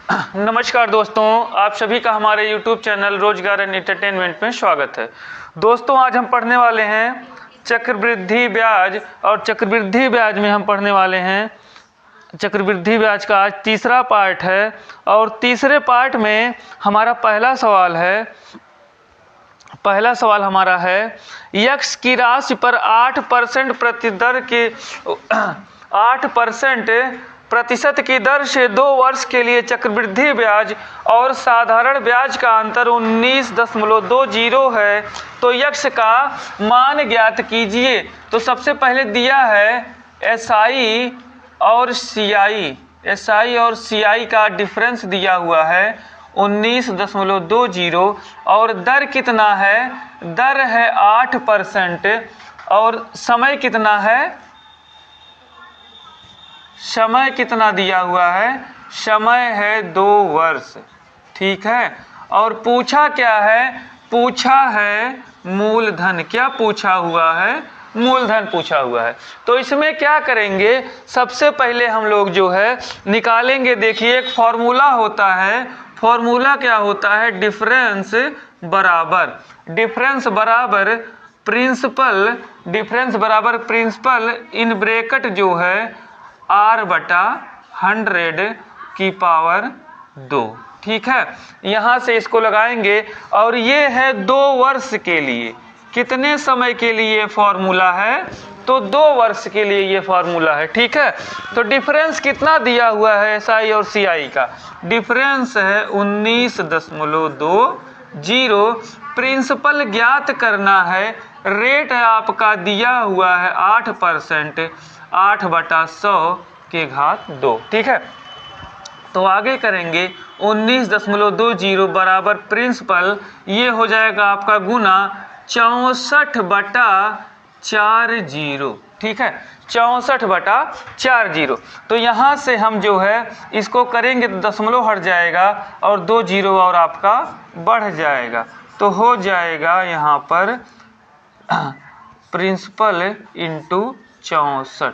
नमस्कार दोस्तों, आप सभी का हमारे YouTube चैनल रोजगार एंड एंटरटेनमेंट में स्वागत है। दोस्तों, आज हम पढ़ने वाले हैं चक्रवृद्धि ब्याज, और चक्रवृद्धि ब्याज में हम पढ़ने वाले हैं चक्रवृद्धि ब्याज का आज तीसरा पार्ट है। और तीसरे पार्ट में हमारा पहला सवाल हमारा है, यक्स की राशि पर 8% प्रतिदर के 8% प्रतिशत की दर से 2 वर्ष के लिए चक्रवृद्धि ब्याज और साधारण ब्याज का अंतर 19.20 है, तो यक्स का मान ज्ञात कीजिए। तो सबसे पहले दिया है एसआई और सीआई का डिफरेंस दिया हुआ है 19.20 और दर कितना है, दर है 8% और समय कितना है, समय कितना दिया हुआ है, समय है 2 वर्ष। ठीक है। और पूछा क्या है, पूछा है मूलधन। क्या पूछा हुआ है, मूलधन पूछा हुआ है। तो इसमें क्या करेंगे, सबसे पहले हम लोग जो है निकालेंगे। देखिए, एक फॉर्मूला होता है, फॉर्मूला क्या होता है, डिफरेंस बराबर प्रिंसिपल इन ब्रैकेट जो है R/100 की पावर 2। ठीक है। यहाँ से इसको लगाएंगे और ये है 2 वर्ष के लिए। कितने समय के लिए फॉर्मूला है, तो 2 वर्ष के लिए ये फॉर्मूला है। ठीक है। तो डिफरेंस कितना दिया हुआ है एसआई और सीआई का, डिफरेंस है 19.20। प्रिंसिपल ज्ञात करना है, रेट आपका दिया हुआ है 8%, 8/100 के घात 2। ठीक है। तो आगे करेंगे 19.20 बराबर प्रिंसिपल, ये हो जाएगा आपका गुना 64/40। ठीक है, 64/40। तो यहाँ से हम जो है इसको करेंगे तो दशमलव हट जाएगा और 2 जीरो और आपका बढ़ जाएगा, तो हो जाएगा यहाँ पर प्रिंसिपल इंटू 64।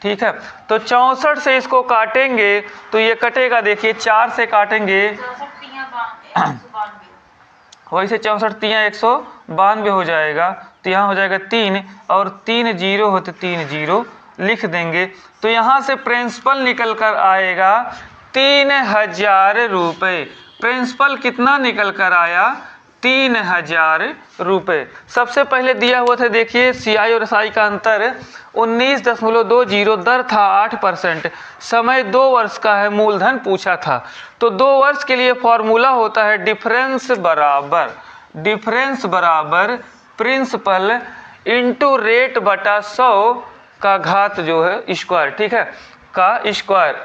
ठीक है। तो 64 से इसको काटेंगे तो ये कटेगा, देखिए 4 से काटेंगे वैसे 64 तिया 192 हो जाएगा, तो यहाँ हो जाएगा 3 और 3 जीरो होते 3 जीरो लिख देंगे। तो यहाँ से प्रिंसिपल निकल कर आएगा 3000 रुपये। प्रिंसिपल कितना निकल कर आया, 3000 रुपये। सबसे पहले दिया हुआ था, देखिए सीआई और एसआई का अंतर 19.20, दर था 8%, समय 2 वर्ष का है, मूलधन पूछा था। तो 2 वर्ष के लिए फॉर्मूला होता है डिफरेंस बराबर प्रिंसिपल इंटू रेट बटा 100 का घात जो है स्क्वायर। ठीक है, का स्क्वायर,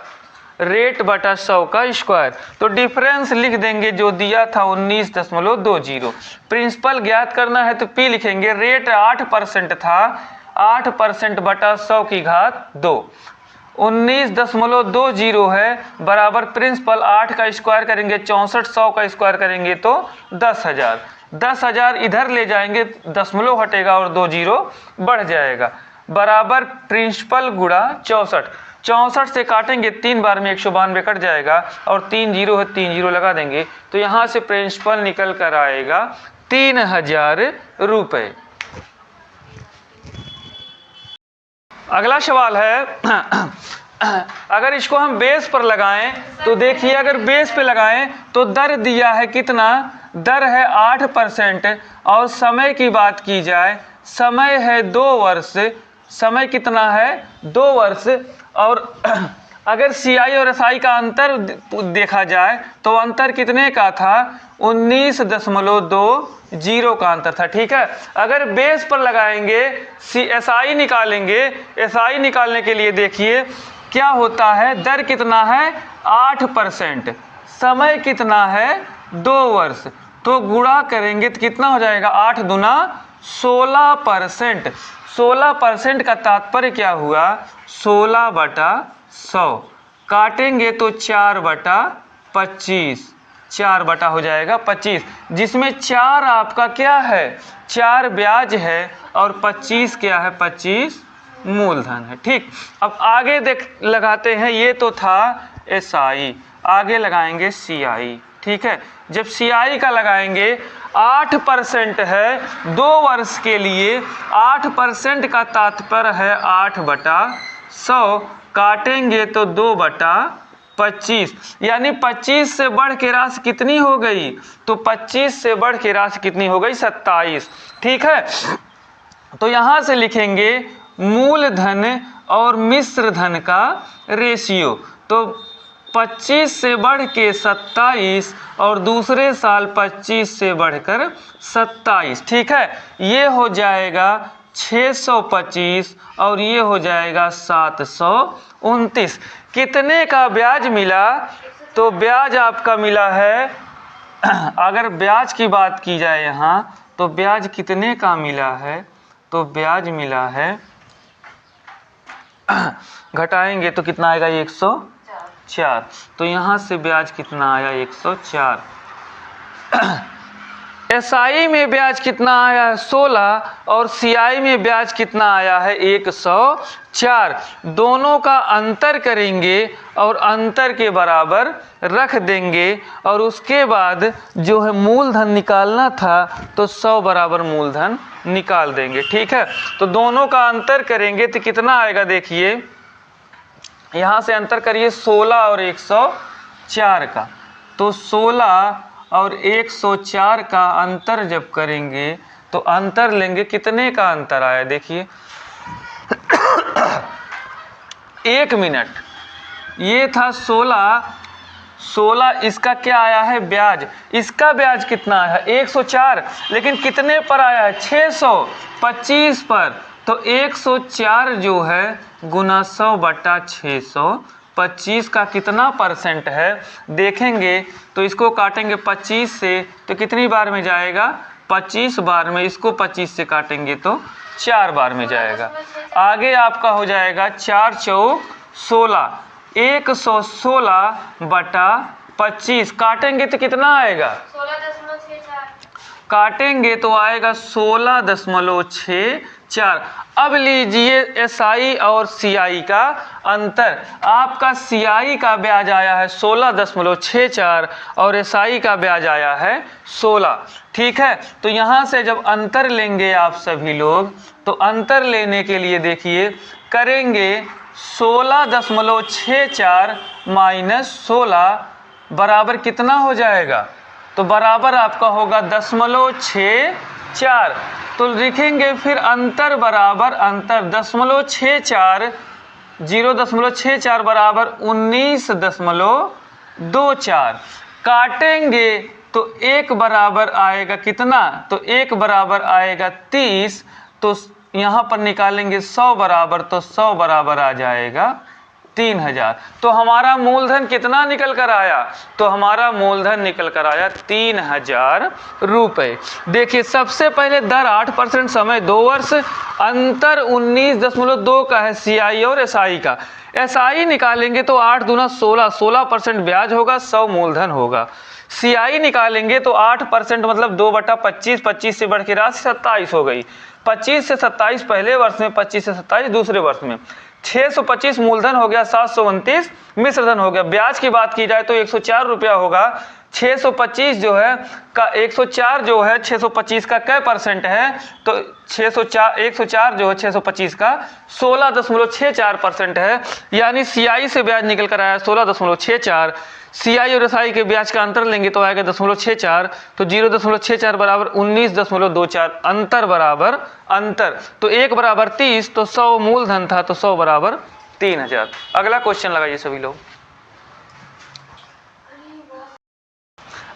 रेट बटा 100 का स्क्वायर। तो डिफरेंस लिख देंगे जो दिया था 19.20। प्रिंसिपल ज्ञात करना है तो पी लिखेंगे, रेट 8% था, 8% बटा 100 की घात 2। 19.20 है बराबर प्रिंसिपल 8 का स्क्वायर करेंगे 64, 100 का स्क्वायर करेंगे तो 10,000। 10,000 इधर ले जाएंगे, दशमलव हटेगा और 2 जीरो बढ़ जाएगा, बराबर प्रिंसिपल गुणा 64। 64 से काटेंगे 3 बार में 192 कट जाएगा और 3 जीरो है, 3 जीरो लगा देंगे, तो यहाँ से प्रिंसिपल निकल कर आएगा 3000 रुपये। अगला सवाल है, अगर इसको हम बेस पर लगाएं तो देखिए, अगर बेस पे लगाएं तो दर दिया है कितना, दर है 8% और समय की बात की जाए, समय है 2 वर्ष। समय कितना है, 2 वर्ष। और अगर सीआई और एसआई का अंतर देखा जाए तो अंतर कितने का था, 19.20 का अंतर था। ठीक है। अगर बेस पर लगाएंगे, एसआई निकालेंगे, एसआई निकालने के लिए देखिए क्या होता है, दर कितना है 8%, समय कितना है 2 वर्ष, तो गुणा करेंगे तो कितना हो जाएगा, 8 दूना 16%। 16% का तात्पर्य क्या हुआ, 16/100। काटेंगे तो 4/25, 4 हो जाएगा 25, जिसमें 4 आपका क्या है, 4 ब्याज है और 25 क्या है, 25 मूलधन है। ठीक। अब आगे लगाते हैं, ये तो था एसआई, आगे लगाएंगे CI। ठीक है, जब CI का लगाएंगे 8% है 2 वर्ष के लिए, 8% का तात्पर्य है 8/100, काटेंगे तो 2/25, यानी 25 से बढ़ के राशि कितनी हो गई, तो 25 से बढ़ के राशि कितनी हो गई, 27। ठीक है, तो यहाँ से लिखेंगे मूलधन और मिश्र धन का रेशियो, तो 25 से बढ़ के 27 और दूसरे साल 25 से बढ़कर 27। ठीक है, ये हो जाएगा 625 और ये हो जाएगा 729। कितने का ब्याज मिला, तो ब्याज आपका मिला है, अगर ब्याज की बात की जाए यहाँ, तो ब्याज कितने का मिला है, तो ब्याज मिला है, घटाएंगे तो कितना आएगा, 104। तो यहाँ से ब्याज कितना आया, 104। SI में ब्याज कितना आया है, 16, और CI में ब्याज कितना आया है, 104। दोनों का अंतर करेंगे और अंतर के बराबर रख देंगे, और उसके बाद जो है मूलधन निकालना था तो 100 बराबर मूलधन निकाल देंगे। ठीक है, तो दोनों का अंतर करेंगे तो कितना आएगा, देखिए यहाँ से अंतर करिए 16 और 104 का, तो 16 और 104 का अंतर जब करेंगे तो अंतर लेंगे, कितने का अंतर आया, देखिए 1 मिनट, ये था 16, इसका क्या आया है ब्याज, इसका ब्याज कितना आया है 104, लेकिन कितने पर आया है, 625 पर, तो 104 जो है गुना 100/600, 25 का कितना परसेंट है देखेंगे, तो इसको काटेंगे 25 से तो कितनी बार में जाएगा, 25 बार में, इसको 25 से काटेंगे तो 4 बार में जाएगा। आगे आपका हो जाएगा 4 चौक 16, 116/25, काटेंगे तो कितना आएगा, 16.64, काटेंगे तो आएगा 16.64। अब लीजिए SI और CI का अंतर, आपका CI का ब्याज आया है 16.64 और SI का ब्याज आया है 16। ठीक है, तो यहाँ से जब अंतर लेंगे आप सभी लोग, तो अंतर लेने के लिए देखिए करेंगे 16.64 माइनस 16 बराबर कितना हो जाएगा, तो बराबर आपका होगा 0.64। तो लिखेंगे फिर अंतर बराबर अंतर 0.64, 0.64 बराबर 19.24, काटेंगे तो 1 बराबर आएगा कितना, तो 1 बराबर आएगा 30, तो यहाँ पर निकालेंगे 100 बराबर, तो 100 बराबर आ जाएगा 3000। तो हमारा मूलधन कितना निकल कर आया, तो हमारा मूलधन निकल कर आया 3000 रुपये। देखिए सबसे पहले दर 8%, समय 2 वर्ष, अंतर 19.2 का है CI और SI का। SI निकालेंगे तो 8 दूना 16, 16% ब्याज होगा, 100 मूलधन होगा। CI निकालेंगे तो 8% मतलब 2/25, 25 से बढ़ के राशि 27 हो गई, 25 से 27 पहले वर्ष में, 25 से 27 दूसरे वर्ष में। 625 मूलधन हो गया, 729 मिश्रधन हो गया। ब्याज की बात की जाए तो 104 रुपया होगा। 625 जो है का 104 जो है 625 का कै परसेंट है, तो 104 जो है 625 का 16.64% है, यानी CI से ब्याज निकल कर आया 16.64। CI और SI के ब्याज का अंतर लेंगे तो आएगा 0.64, तो 0.64 बराबर 19.24, अंतर बराबर अंतर, तो 1 बराबर 30, तो 100 मूलधन था, तो 100 बराबर 3000। अगला क्वेश्चन लगाइए सभी लोग।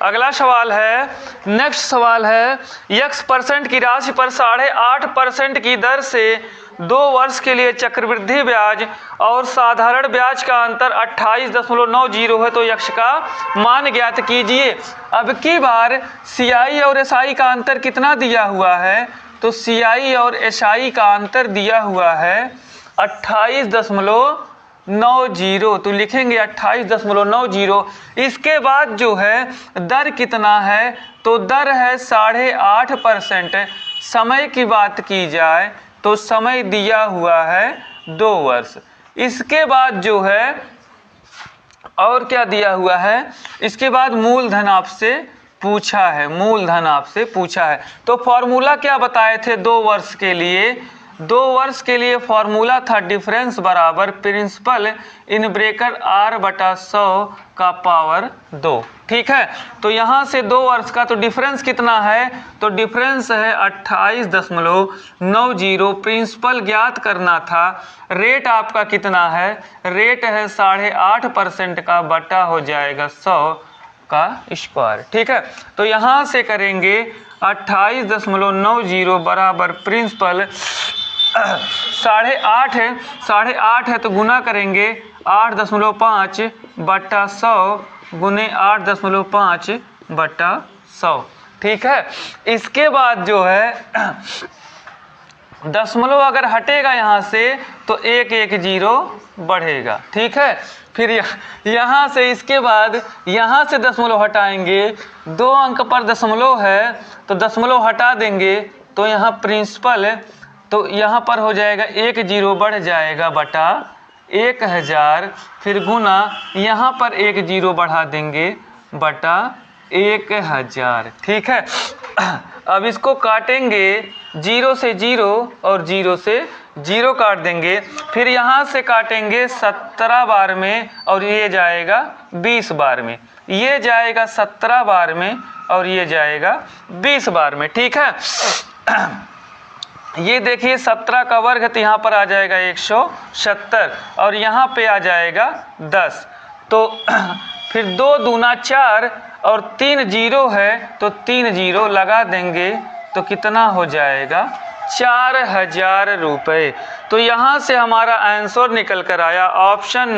अगला सवाल है, नेक्स्ट सवाल है, x% की राशि पर 8.5% की दर से 2 वर्ष के लिए चक्रवृद्धि ब्याज और साधारण ब्याज का अंतर 28.90 है, तो यक्ष का मान ज्ञात कीजिए। अब की बार CI और SI का अंतर कितना दिया हुआ है, तो CI और SI का अंतर दिया हुआ है 28.90, तो लिखेंगे 28.90। इसके बाद जो है दर कितना है, तो दर है 8.5%। समय की बात की जाए तो समय दिया हुआ है 2 वर्ष। इसके बाद जो है और क्या दिया हुआ है, इसके बाद मूलधन आपसे पूछा है, मूलधन आपसे पूछा है। तो फॉर्मूला क्या बताए थे 2 वर्ष के लिए, 2 वर्ष के लिए फॉर्मूला था डिफरेंस बराबर प्रिंसिपल इन ब्रेकेट r बटा 100 का पावर 2। ठीक है, तो यहाँ से 2 वर्ष का तो डिफरेंस कितना है, तो डिफरेंस है 28.90। प्रिंसिपल ज्ञात करना था, रेट आपका कितना है, रेट है 8.5% का बटा हो जाएगा 100 का स्क्वायर। ठीक है, तो यहाँ से करेंगे 28.90 बराबर प्रिंसिपल 8.5 है तो गुना करेंगे 8.5 बटा 100 गुने 8.5 बटा 100। ठीक है, इसके बाद जो है दशमलव अगर हटेगा यहाँ से तो 110 बढ़ेगा। ठीक है, फिर यहाँ से इसके बाद यहाँ से दशमलव हटाएंगे, 2 अंक पर दशमलव है तो दशमलव हटा देंगे तो यहाँ प्रिंसिपल, तो यहाँ पर हो जाएगा 10 बढ़ जाएगा बटा 1000, फिर गुना यहाँ पर 10 बढ़ा देंगे बटा 1000। ठीक है, अब इसको काटेंगे 0 से 0 और 0 से 0 काट देंगे, फिर यहाँ से काटेंगे 17 बार में और ये जाएगा 20 बार में, ये जाएगा 17 बार में और ये जाएगा 20 बार में। ठीक है, ये देखिए 17 का वर्ग है तो यहाँ पर आ जाएगा 170 और यहाँ पे आ जाएगा 10, तो फिर 2 दूना 4 और 3 0 है तो 3 0 लगा देंगे तो कितना हो जाएगा 4000 रुपये। तो यहाँ से हमारा आंसर निकल कर आया ऑप्शन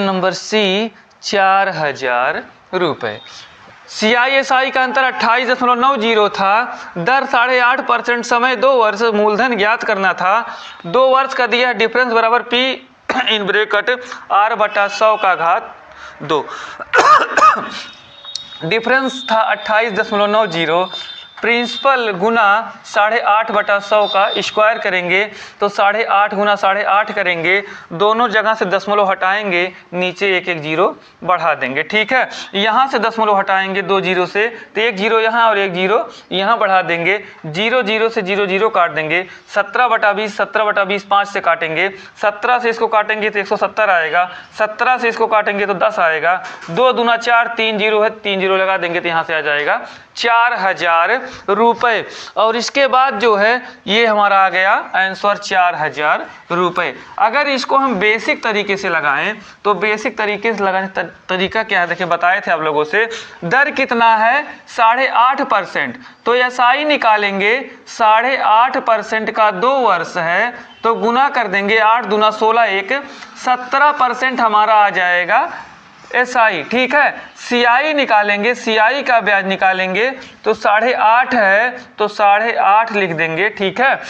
नंबर सी 4000 रुपये। CISI का अंतर 28.90 था, दर 8.5%, समय 2 वर्ष, मूलधन ज्ञात करना था। 2 वर्ष का दिया डिफरेंस बराबर P इन ब्रैकेट R बटा 100 का घात 2। डिफरेंस था 28.90, प्रिंसिपल गुना 8.5 बटा 100 का स्क्वायर करेंगे तो 8.5 गुना 8.5 करेंगे, दोनों जगह से दशमलव हटाएंगे, नीचे 110 बढ़ा देंगे। ठीक है, यहाँ से दशमलव हटाएंगे 2 0 से तो 1 0 यहाँ और 1 0 यहाँ बढ़ा देंगे, 0 0 से 0 0 काट देंगे, 17 बटा 20 5 से काटेंगे, 17 से इसको काटेंगे तो 170 आएगा, 17 से इसको काटेंगे तो 10 आएगा, 2 दूना 4 3 0 है, 3 0 लगा देंगे तो यहाँ से आ जाएगा 4000 रुपये। और इसके बाद जो है ये हमारा आ गया आंसर 4000 रुपये। अगर इसको हम बेसिक तरीके से लगाएं तो बेसिक तरीके से लगाने तरीका क्या है, देखिए बताए थे आप लोगों से, दर कितना है 8.5%, तो SI निकालेंगे 8.5% का 2 वर्ष है तो गुना कर देंगे 8 दूना 16 17% हमारा आ जाएगा SI। ठीक है, CI निकालेंगे, CI का ब्याज निकालेंगे तो 8.5 है तो 8.5 लिख देंगे। ठीक है,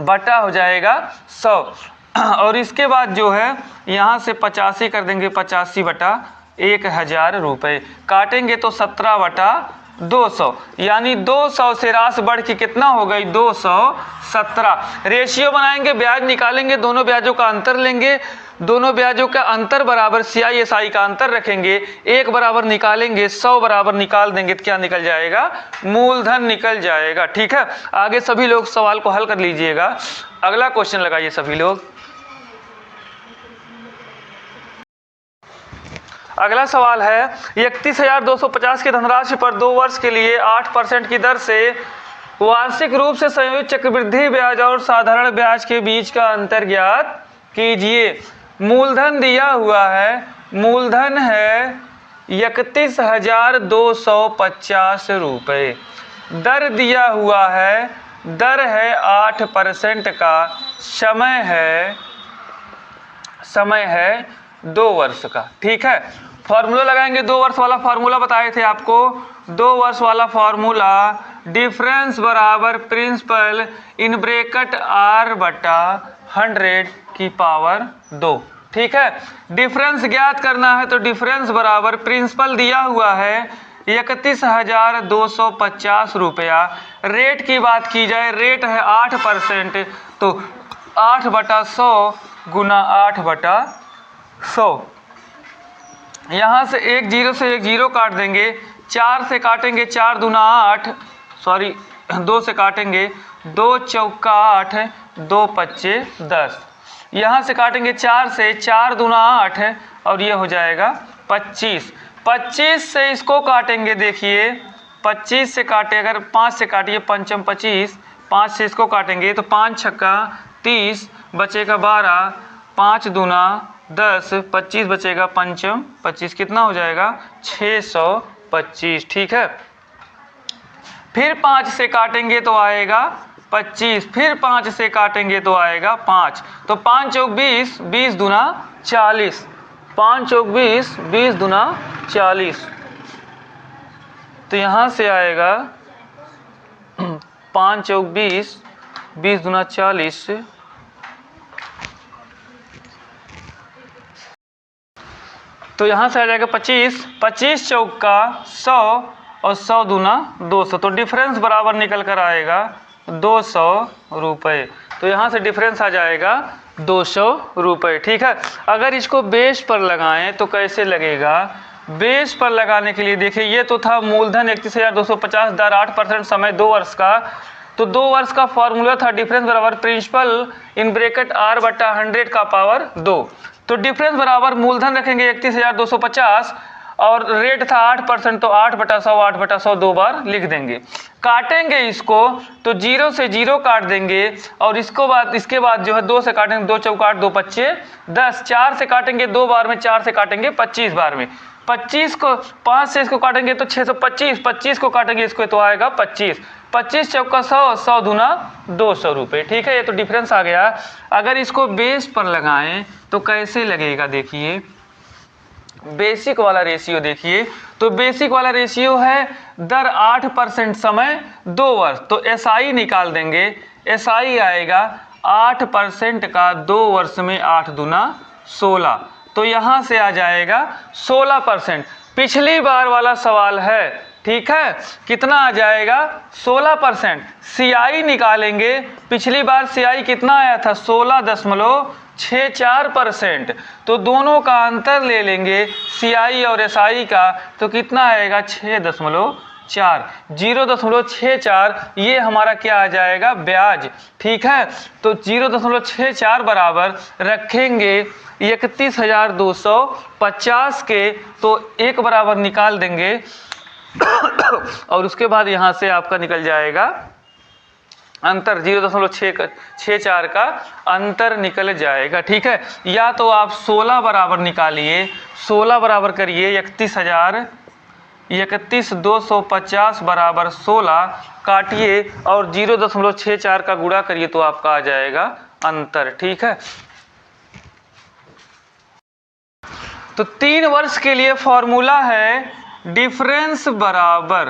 बटा हो जाएगा 100 और इसके बाद जो है यहाँ से 85 कर देंगे, 85 बटा 1000 रुपये, काटेंगे तो 17 बटा 200, यानी 200 से राशि बढ़ के कितना हो गई 217। रेशियो बनाएंगे, ब्याज निकालेंगे, दोनों ब्याजों का अंतर लेंगे, दोनों ब्याजों का अंतर बराबर CISI का अंतर रखेंगे, 1 बराबर निकालेंगे, 100 बराबर निकाल देंगे तो क्या निकल जाएगा, मूलधन निकल जाएगा। ठीक है, आगे सभी लोग सवाल को हल कर लीजिएगा। अगला क्वेश्चन लगाइए सभी लोग। अगला सवाल है 31,250 की धनराशि पर 2 वर्ष के लिए 8% की दर से वार्षिक रूप से संयोजित चक्रवृद्धि ब्याज और साधारण ब्याज के बीच का अंतर ज्ञात कीजिए। मूलधन दिया हुआ है, मूलधन है 31,250 रुपये, दर दिया हुआ है, दर है 8% का, समय है 2 वर्ष का। ठीक है, फॉर्मूला लगाएंगे, 2 वर्ष वाला फॉर्मूला बताए थे आपको, 2 वर्ष वाला फॉर्मूला डिफरेंस बराबर प्रिंसिपल इन ब्रैकेट R बटा 100 की पावर 2। ठीक है, डिफरेंस ज्ञात करना है तो डिफरेंस बराबर प्रिंसिपल दिया हुआ है 31,250 रुपया, रेट की बात की जाए, रेट है 8% तो 8/100 गुना 8/100। यहाँ से एक जीरो से एक जीरो काट देंगे, 4 से काटेंगे 4 दूना 8, सॉरी 2 से काटेंगे 2 चौका 8, 2 पच्चे 10। यहाँ से काटेंगे 4 से 4 दूना 8 और ये हो जाएगा 25। 25 से इसको काटेंगे, देखिए 25 से काटे, अगर 5 से काटिए पंचम 25, 5 से इसको काटेंगे तो 5 छक्का 30, बचेगा 12, 5 दूना 10, 25 बचेगा पंचम 25, कितना हो जाएगा 625। ठीक है, फिर 5 से काटेंगे तो आएगा 25, फिर 5 से काटेंगे तो आएगा 5, तो 5 चौक 20, 20 दूना 40, 5 चौक 20, 20 दूना 40, तो यहाँ से आएगा 5 चौक 20, 20 दूना 40, तो यहाँ से आ जाएगा 25, 25 चौका 100 और 100 दूना 200, तो डिफरेंस बराबर निकल कर आएगा 200 रुपये। तो यहाँ से डिफरेंस आ जाएगा 200 रुपये। ठीक है, अगर इसको बेस पर लगाएं तो कैसे लगेगा? बेस पर लगाने के लिए देखिए, ये तो था मूलधन 31,250 दर 8% समय 2 वर्ष का, तो 2 वर्ष का फॉर्मूला था डिफरेंस बराबर प्रिंसिपल इन ब्रैकेट R/100 का पावर 2। तो डिफरेंस बराबर मूलधन रखेंगे 31,250 और रेट था 8%, तो 8/100 8/100 2 बार लिख देंगे। काटेंगे इसको तो 0 से 0 काट देंगे और इसके बाद जो है 2 से काटेंगे, 2 चौका 8, 2 पच्चे 10, 4 से काटेंगे 2 बार में, 4 से काटेंगे 25 बार में, 25 को 5 से इसको काटेंगे तो 625, 25 को काटेंगे इसको तो आएगा 25, 25 चौका 100, 100 दूना 200 रुपये। ठीक है, ये तो डिफरेंस आ गया। अगर इसको बेस पर लगाएं तो कैसे लगेगा? देखिए बेसिक वाला रेशियो, देखिए तो बेसिक वाला रेशियो है दर 8% समय 2 वर्ष, तो SI निकाल देंगे। SI आएगा 8% का 2 वर्ष में 8 दूना 16, तो यहाँ से आ जाएगा 16%। पिछली बार वाला सवाल है, ठीक है, कितना आ जाएगा 16%। CI निकालेंगे, पिछली बार CI कितना आया था 16.64%, तो दोनों का अंतर ले लेंगे CI और SI का, तो कितना आएगा 6.4, 0.64, ये हमारा क्या आ जाएगा ब्याज। ठीक है, तो 0.64 बराबर रखेंगे 31,250 के, तो 1 बराबर निकाल देंगे और उसके बाद यहाँ से आपका निकल जाएगा अंतर 0.64 का अंतर निकल जाएगा। ठीक है, या तो आप 16 बराबर निकालिए, 16 बराबर करिए 31,250 बराबर 16 काटिए और 0.64 का गुणा करिए तो आपका आ जाएगा अंतर। ठीक है, तो 3 वर्ष के लिए फॉर्मूला है डिफरेंस बराबर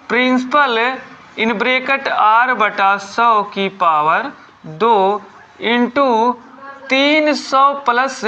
प्रिंसिपल इन ब्रैकेट R/100 की पावर 2 इंटू 300 प्लस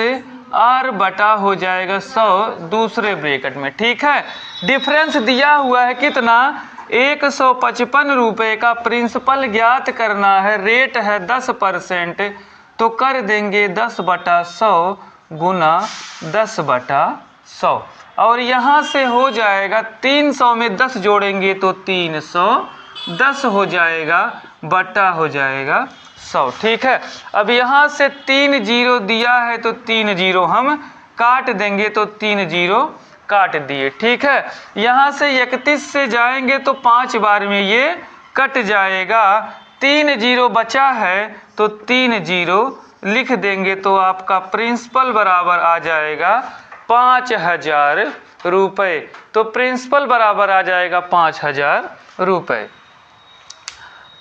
R/ हो जाएगा 100 दूसरे ब्रैकेट में। ठीक है, डिफरेंस दिया हुआ है कितना 155 रुपये का, प्रिंसिपल ज्ञात करना है, रेट है 10%, तो कर देंगे 10/100 गुना 10/100 और यहाँ से हो जाएगा 300 में 10 जोड़ेंगे तो 310 हो जाएगा, बटा हो जाएगा 100। ठीक है, अब यहाँ से 3 जीरो दिया है तो 3 जीरो हम काट देंगे, तो 3 जीरो काट दिए। ठीक है, यहाँ से 31 से जाएंगे तो 5 बार में ये कट जाएगा, 3 जीरो बचा है तो 3 जीरो लिख देंगे, तो आपका प्रिंसिपल बराबर आ जाएगा 5,000 रुपये। तो प्रिंसिपल बराबर आ जाएगा 5,000 रुपये।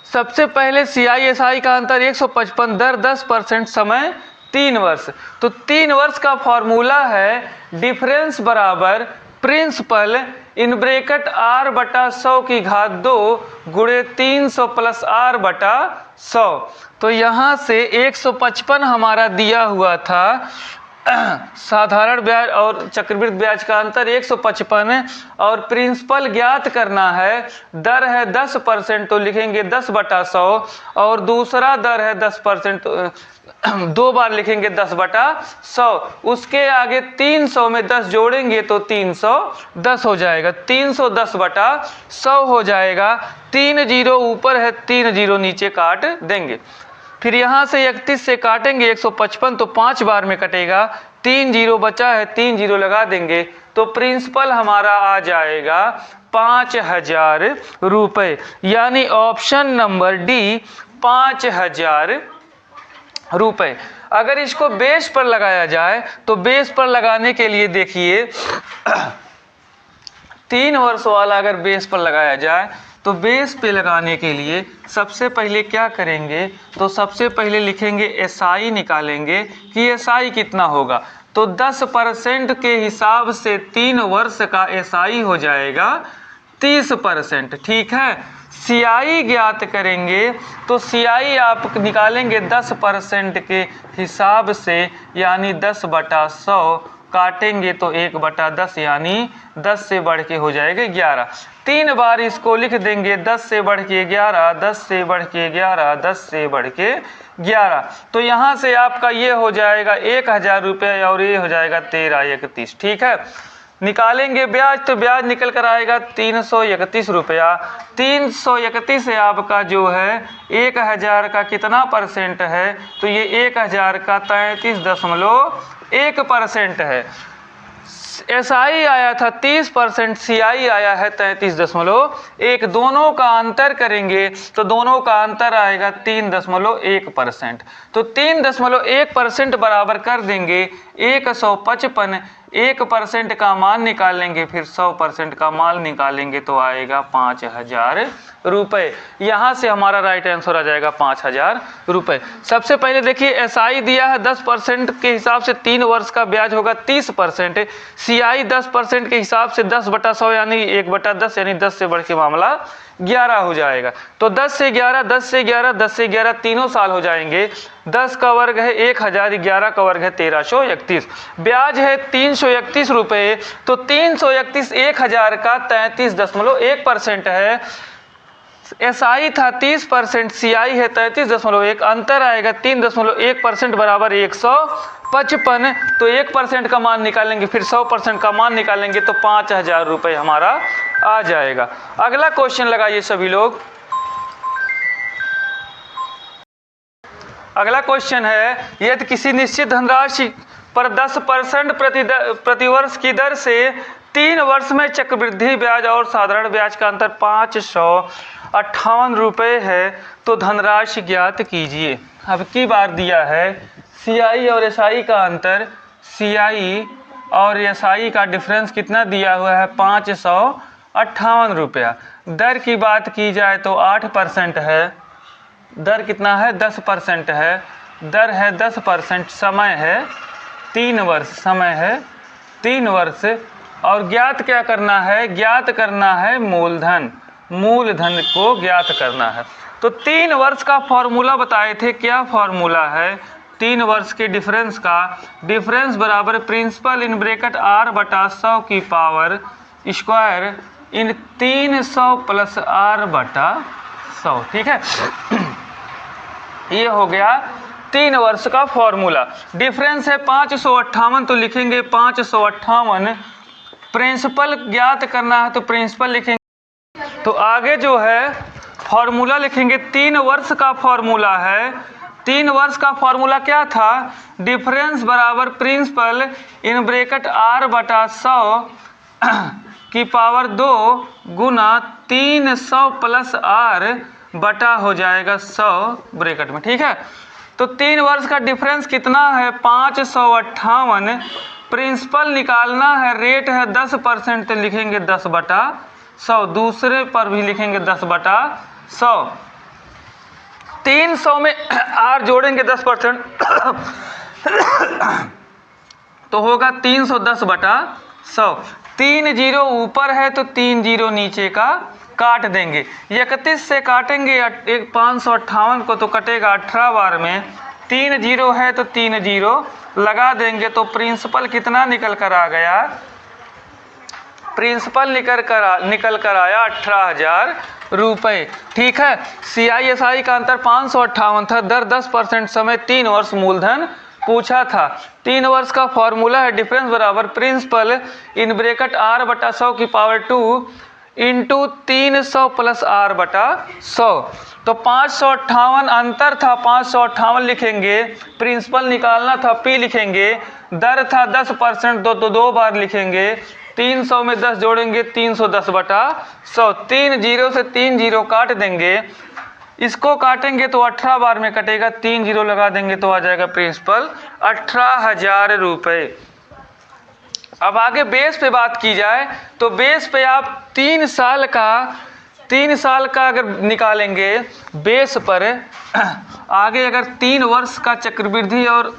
सबसे पहले CI/SI का अंतर 155 दर 10% समय 3 वर्ष, तो 3 वर्ष का फॉर्मूला है डिफरेंस बराबर प्रिंसिपल इन ब्रैकेट R/100 की घात 2 गुणे 300 प्लस R/100। तो यहाँ से 155 हमारा दिया हुआ था, साधारण ब्याज और चक्रवृद्धि ब्याज का अंतर 155 और प्रिंसिपल ज्ञात करना है। दर है 10% तो लिखेंगे 10/100 और दूसरा दर है 10%, दो बार लिखेंगे 10/100। उसके आगे 300 में 10 जोड़ेंगे तो 310 हो जाएगा, 310/100 हो जाएगा। 3 जीरो ऊपर है, 3 जीरो नीचे काट देंगे। फिर यहाँ से 31 से काटेंगे 155 तो 5 बार में कटेगा, 3 जीरो बचा है, 3 जीरो लगा देंगे तो प्रिंसिपल हमारा आ जाएगा 5000 रुपये। यानी ऑप्शन नंबर डी 5000 रुपये। अगर इसको बेस पर लगाया जाए तो बेस पर लगाने के लिए देखिए 3 वर्ष वाला अगर बेस पर लगाया जाए तो बेस पे लगाने के लिए सबसे पहले क्या करेंगे, तो सबसे पहले लिखेंगे एसआई निकालेंगे कि एसआई कितना होगा। तो 10% के हिसाब से 3 वर्ष का एसआई हो जाएगा 30%। ठीक है, सीआई ज्ञात करेंगे तो सीआई आप निकालेंगे 10% के हिसाब से, यानी 10/100 काटेंगे तो 1/10 यानी 10 से बढ़ के हो जाएगा 11। 3 बार इसको लिख देंगे 10 से बढ़ के 11, 10 से बढ़ के 11, 10 से बढ़ के 11। तो यहाँ से आपका ये हो जाएगा 1000 रुपये और ये हो जाएगा 1331। ठीक है, निकालेंगे ब्याज तो ब्याज निकल कर आएगा 331 रुपया। 331 से आपका जो है 1000 का कितना परसेंट है, तो ये 1000 का 33.1% है। एसआई आया था 30%, सीआई आया है 33.1। दोनों का अंतर करेंगे तो दोनों का अंतर आएगा 3.1%। तो 3.1% बराबर कर देंगे 155। 1% का मान निकालेंगे, फिर 100% का मान निकालेंगे तो आएगा 5000 रुपये। यहाँ से हमारा राइट आंसर आ जाएगा 5000 रुपये। सबसे पहले देखिए एसआई दिया है 10% के हिसाब से 3 वर्ष का ब्याज होगा 30%। सीआई 10% के हिसाब से 10/100 यानी 1/10 यानी 10 से बढ़ के मामला 11 हो जाएगा। तो 10 से 11, 10 से 11, 10 से 11 तीनों साल हो जाएंगे। 10 का वर्ग है 1000, 11 का वर्ग है 1331। ब्याज है 331 रुपये, तो 331 1000 का 33.1% है। एसआई था 30%, सीआई है 33.1, अंतर आएगा 3.1% बराबर 155। तो 1% का मान निकालेंगे, फिर 100% का मान निकालेंगे तो 5000 रुपये हमारा आ जाएगा। अगला क्वेश्चन लगाइए सभी लोग। अगला क्वेश्चन है, यदि किसी निश्चित धनराशि पर 10% प्रतिवर्ष की दर से 3 वर्ष में चक्रवृद्धि ब्याज और साधारण ब्याज का अंतर 558 रुपये है तो धनराशि ज्ञात कीजिए। अब की बार दिया है सीआई और एसआई का अंतर, सीआई और एसआई का डिफरेंस कितना दिया हुआ है 558 रुपया। दर की बात की जाए तो 8% है, दर कितना है 10% है, दर है 10%, समय है 3 वर्ष, समय है 3 वर्ष। और ज्ञात क्या करना है, ज्ञात करना है मूलधन, मूलधन को ज्ञात करना है। तो 3 वर्ष का फॉर्मूला बताए थे, क्या फॉर्मूला है 3 वर्ष के डिफरेंस का, डिफरेंस बराबर प्रिंसिपल इन ब्रैकेट r/100 की पावर स्क्वायर इन 300 प्लस r/100। ठीक है, ये हो गया 3 वर्ष का फॉर्मूला। डिफरेंस है 558 तो लिखेंगे 558। प्रिंसिपल ज्ञात करना है तो प्रिंसिपल लिखेंगे। तो आगे जो है फॉर्मूला लिखेंगे, 3 वर्ष का फॉर्मूला है। 3 वर्ष का फॉर्मूला क्या था, डिफरेंस बराबर प्रिंसिपल इन ब्रैकेट r/100 की पावर 2 गुना 300 प्लस r बटा हो जाएगा 100 ब्रैकेट में। ठीक है, तो 3 वर्ष का डिफरेंस कितना है 558। प्रिंसिपल निकालना है, रेट है 10% तो लिखेंगे 10/100, दूसरे पर भी लिखेंगे 10/100। 300 में r जोड़ेंगे 10% तो होगा 310/100। 3 जीरो ऊपर है तो 3 जीरो नीचे का काट देंगे। 31 से काटेंगे 558 को तो कटेगा 18 बार में, 3 जीरो है तो 3 जीरो लगा देंगे तो प्रिंसिपल कितना निकल कर आ गया, प्रिंसिपल निकल कर आया 18,000 रुपये। ठीक है। CISI का अंतर 558 था, दर 10% समय 3 वर्ष मूलधन पूछा था। 3 वर्ष का फॉर्मूला है डिफरेंस बराबर प्रिंसिपल इन ब्रैकेट R बटा 100 की पावर 2 इंटू 300 प्लस R बटा 100। तो 558 अंतर था, 558 लिखेंगे, प्रिंसिपल निकालना था P लिखेंगे, दर था 10% तो 2 बार लिखेंगे, 300 में 10 जोड़ेंगे 310 बटा 100। 3 जीरो से 3 जीरो काट देंगे, इसको काटेंगे तो 18 बार में कटेगा, 3 जीरो लगा देंगे तो आ जाएगा प्रिंसिपल 18,000 रुपये। अब आगे बेस पे बात की जाए तो बेस पे आप 3 साल का अगर निकालेंगे बेस पर, आगे अगर 3 वर्ष का चक्रवृद्धि और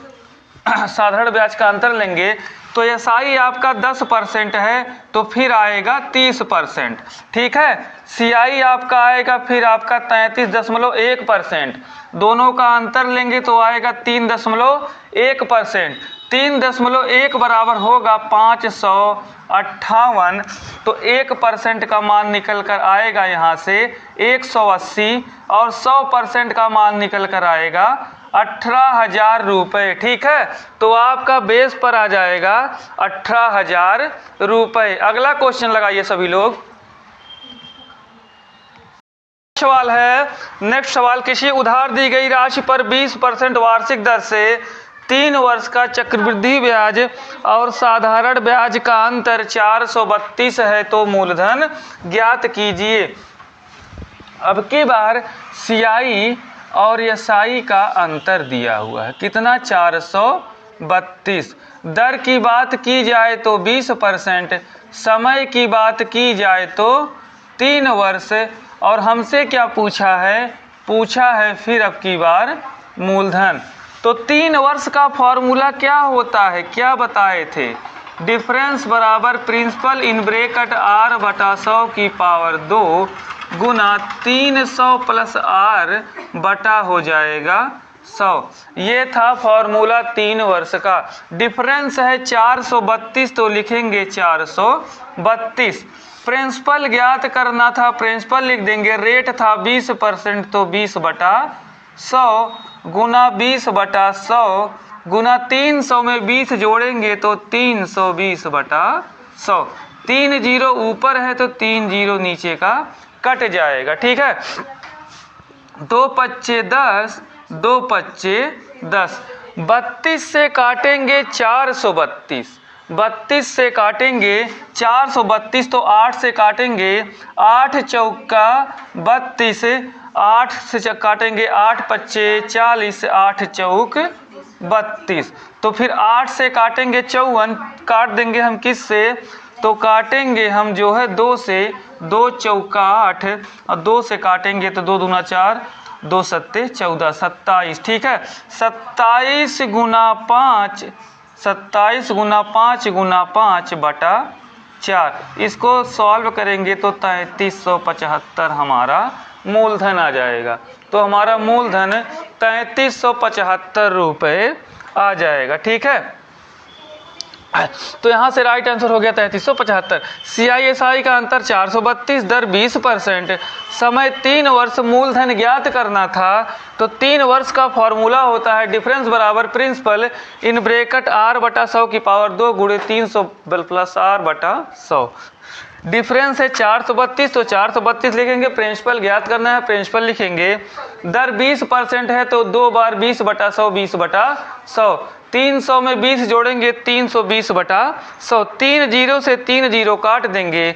साधारण ब्याज का अंतर लेंगे तो SI आपका 10% है तो फिर आएगा 30%। ठीक है। CI आपका आएगा फिर आपका 33.1%, दोनों का अंतर लेंगे तो आएगा 3.1%। 3.1 बराबर होगा 558, तो 1% का मान निकल कर आएगा यहाँ से 180 और 100% का मान निकल कर आएगा 18,000 रुपये। ठीक है। तो आपका बेस पर आ जाएगा 18,000 रुपये। अगला क्वेश्चन लगाइए सभी लोग। सवाल है, नेक्स्ट सवाल, किसी उधार दी गई राशि पर 20% वार्षिक दर से 3 वर्ष का चक्रवृद्धि ब्याज और साधारण ब्याज का अंतर 432 है तो मूलधन ज्ञात कीजिए। अब की बार CI और SI का अंतर दिया हुआ है, कितना 432। दर की बात की जाए तो 20%, समय की बात की जाए तो 3 वर्ष, और हमसे क्या पूछा है फिर अब की बार मूलधन। तो 3 वर्ष का फॉर्मूला क्या होता है, क्या बताए थे, डिफरेंस बराबर प्रिंसिपल इन ब्रैकेट R बटा 100 की पावर 2 गुना 300 प्लस R बटा हो जाएगा 100। ये था फॉर्मूला 3 वर्ष का। डिफरेंस है 432 तो लिखेंगे 432। प्रिंसिपल ज्ञात करना था, प्रिंसिपल लिख देंगे, रेट था 20% तो 20 बटा 100 गुना 20 बटा 100 गुना 300 में 20 जोड़ेंगे तो 320 बटा 100। 3 जीरो ऊपर है तो 3 जीरो नीचे का कट जाएगा। ठीक है। 2 पच्चे 10, 2 पच्चे 10, 32 से काटेंगे 432, 32 से काटेंगे 432 तो 8 से काटेंगे, 8 चौका 32, 8 से काटेंगे 8 पच्चे 40, 8 चौक 32, तो फिर 8 से काटेंगे 54, काट देंगे हम किस से, तो काटेंगे हम जो है 2 से, 2 चौका 8 और 2 से काटेंगे तो 2 दूना 4, 2 सत्ते 14, 27। ठीक है। 27 गुना 5, 27 गुना 5 गुना 5 बटा 4, इसको सॉल्व करेंगे तो 3375 हमारा मूलधन आ जाएगा। तो हमारा मूलधन 3375 रुपये आ जाएगा। ठीक है। तो यहाँ से राइट आंसर हो गया 3375। CISI का अंतर 432, दर 20%, समय 3 वर्ष, मूलधन ज्ञात करना था। तो 3 वर्ष का फॉर्मूला होता है डिफरेंस बराबर प्रिंसिपल इन ब्रैकेट R बटा 100 की पावर 2 गुणे 300 प्लस R बटा 100। डिफरेंस है 432 तो 432 लिखेंगे, प्रिंसिपल ज्ञात करना है, प्रिंसिपल लिखेंगे, दर 20% है तो 2 बार 20 बटा 100, 20 बटा 100, 300 में 20 जोड़ेंगे 320 बटा 100। 3 जीरो से 3 जीरो काट देंगे,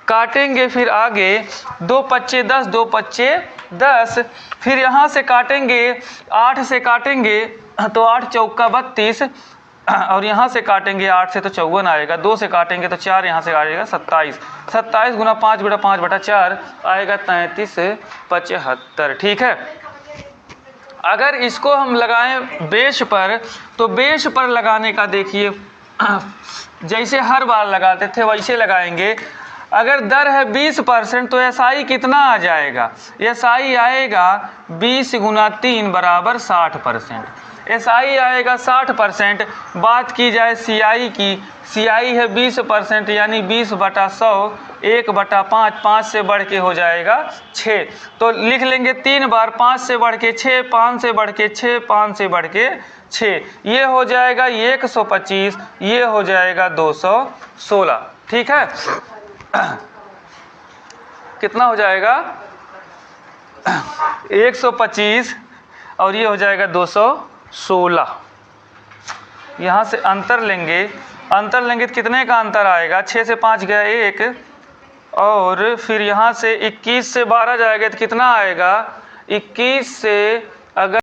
काटेंगे फिर आगे 2 पच्चे 10, 2 पच्चे 10, फिर यहाँ से काटेंगे 8 से काटेंगे तो 8 चौका 32, और यहाँ से काटेंगे 8 से तो 54 आएगा, 2 से काटेंगे तो 4, यहाँ से आएगा 27, 27 गुना 5 बटा 5 बटा 4 आएगा 3375। ठीक है। अगर इसको हम लगाएं बेस पर, तो बेस पर लगाने का देखिए जैसे हर बार लगाते थे वैसे लगाएंगे। अगर दर है 20% तो SI कितना आ जाएगा? SI आएगा 20 गुना 3 बराबर 60%। SI आएगा 60%। बात की जाए CI की, CI है 20% यानी 20/100, 1/5, 5 से बढ़ के हो जाएगा 6। तो लिख लेंगे 3 बार 5 से बढ़ के 6, 5 से बढ़ के 6, 5 से बढ़ के 6। ये हो जाएगा 125, ये हो जाएगा 216। ठीक है, कितना हो जाएगा? 125 और ये हो जाएगा 216। यहाँ से अंतर लेंगे, अंतर लेंगे तो कितने का अंतर आएगा? 6 से 5 गया 1, और फिर यहाँ से 21 से 12 जाएगा तो कितना आएगा? 21 से अगर